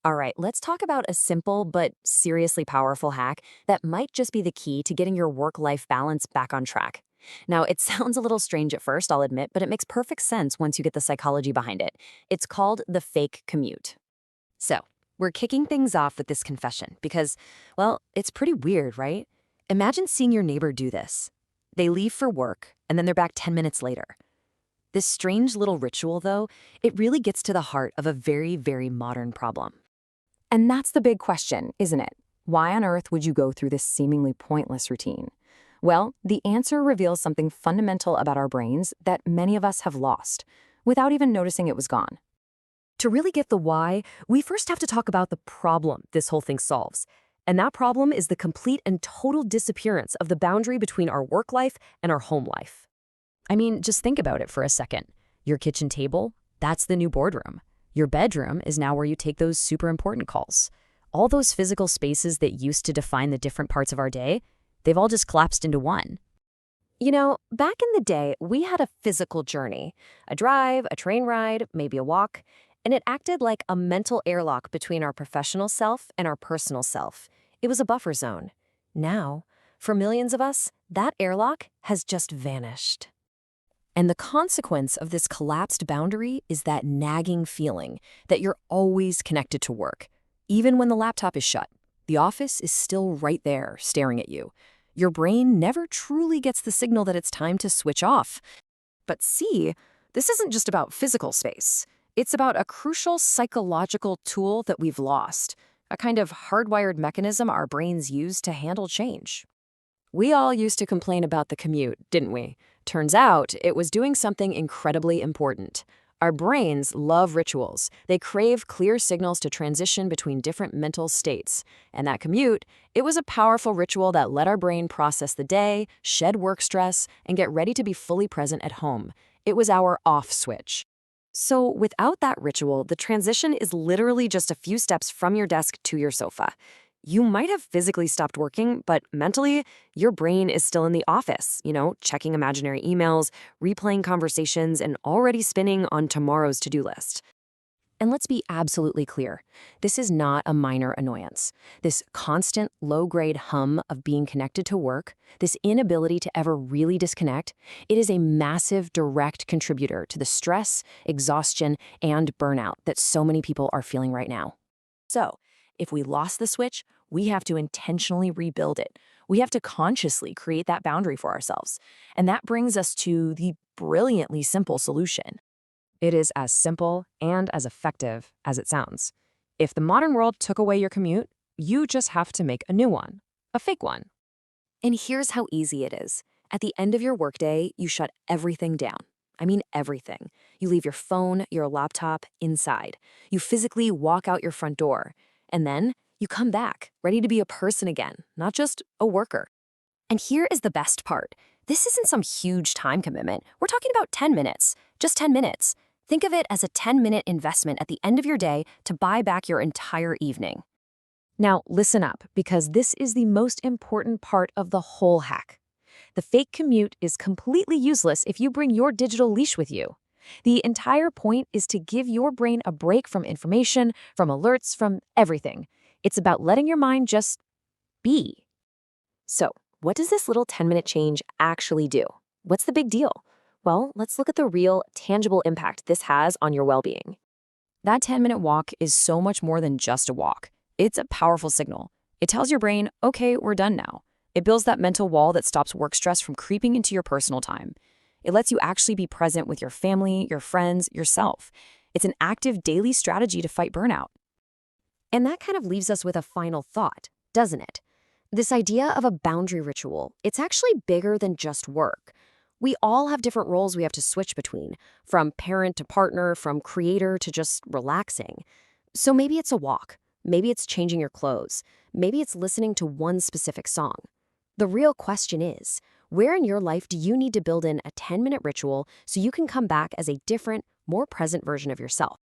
All right, let's talk about a simple but seriously powerful hack that might just be the key to getting your work-life balance back on track. Now, it sounds a little strange at first, I'll admit, but it makes perfect sense once you get the psychology behind it. It's called the fake commute. So, we're kicking things off with this confession because, well, it's pretty weird, right? Imagine seeing your neighbor do this. They leave for work, and then they're back 10 minutes later. This strange little ritual, though, it really gets to the heart of a very, very modern problem. And that's the big question, isn't it? Why on earth would you go through this seemingly pointless routine? Well, the answer reveals something fundamental about our brains that many of us have lost, without even noticing it was gone. To really get the why, we first have to talk about the problem this whole thing solves. And that problem is the complete and total disappearance of the boundary between our work life and our home life. I mean, just think about it for a second. Your kitchen table, that's the new boardroom. Your bedroom is now where you take those super important calls. All those physical spaces that used to define the different parts of our day, they've all just collapsed into one. You know, back in the day, we had a physical journey. A drive, a train ride, maybe a walk. And it acted like a mental airlock between our professional self and our personal self. It was a buffer zone. Now, for millions of us, that airlock has just vanished. And the consequence of this collapsed boundary is that nagging feeling that you're always connected to work. Even when the laptop is shut, the office is still right there staring at you. Your brain never truly gets the signal that it's time to switch off. But see, this isn't just about physical space. It's about a crucial psychological tool that we've lost, a kind of hardwired mechanism our brains use to handle change. We all used to complain about the commute, didn't we? Turns out it was doing something incredibly important. Our brains love rituals. They crave clear signals to transition between different mental states. And that commute, it was a powerful ritual that let our brain process the day, shed work stress, and get ready to be fully present at home. It was our off switch. So without that ritual, the transition is literally just a few steps from your desk to your sofa. You might have physically stopped working, but mentally, your brain is still in the office, checking imaginary emails, replaying conversations, and already spinning on tomorrow's to-do list. And let's be absolutely clear, this is not a minor annoyance. This constant low-grade hum of being connected to work, this inability to ever really disconnect, it is a massive direct contributor to the stress, exhaustion, and burnout that so many people are feeling right now. So, if we lost the switch, we have to intentionally rebuild it. We have to consciously create that boundary for ourselves. And that brings us to the brilliantly simple solution. It is as simple and as effective as it sounds. If the modern world took away your commute, you just have to make a new one, a fake one. And here's how easy it is. At the end of your workday, you shut everything down. I mean everything. You leave your phone, your laptop inside. You physically walk out your front door. And then you come back, ready to be a person again, not just a worker. And here is the best part. This isn't some huge time commitment. We're talking about 10 minutes, just 10 minutes. Think of it as a 10-minute investment at the end of your day to buy back your entire evening. Now, listen up, because this is the most important part of the whole hack. The fake commute is completely useless if you bring your digital leash with you. The entire point is to give your brain a break from information, from alerts, from everything. It's about letting your mind just be. So, what does this little 10-minute change actually do? What's the big deal? Well, let's look at the real, tangible impact this has on your well-being. That 10-minute walk is so much more than just a walk. It's a powerful signal. It tells your brain, okay, we're done now. It builds that mental wall that stops work stress from creeping into your personal time. It lets you actually be present with your family, your friends, yourself. It's an active daily strategy to fight burnout. And that kind of leaves us with a final thought, doesn't it? This idea of a boundary ritual, it's actually bigger than just work. We all have different roles we have to switch between, from parent to partner, from creator to just relaxing. So maybe it's a walk. Maybe it's changing your clothes. Maybe it's listening to one specific song. The real question is, where in your life do you need to build in a 10-minute ritual so you can come back as a different, more present version of yourself?